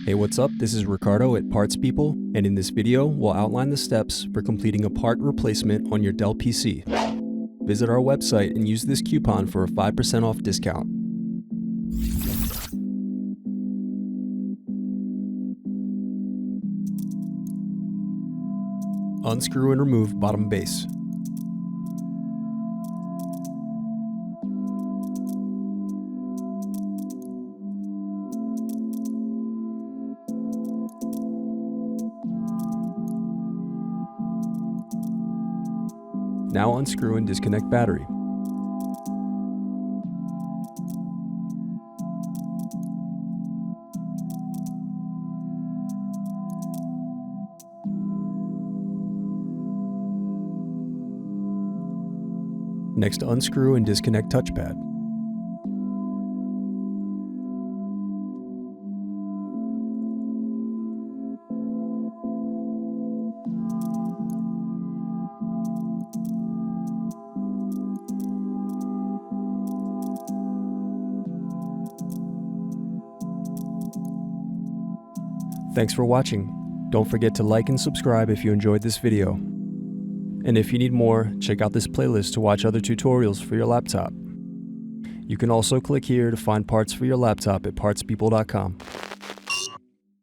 Hey, what's up? This is Ricardo at Parts People, and in this video, we'll outline the steps for completing a part replacement on your Dell PC. Visit our website and use this coupon for a 5% off discount. Unscrew and remove bottom base. Now unscrew and disconnect battery. Next, unscrew and disconnect touchpad. Thanks for watching. Don't forget to like and subscribe if you enjoyed this video. And if you need more, check out this playlist to watch other tutorials for your laptop. You can also click here to find parts for your laptop at partspeople.com.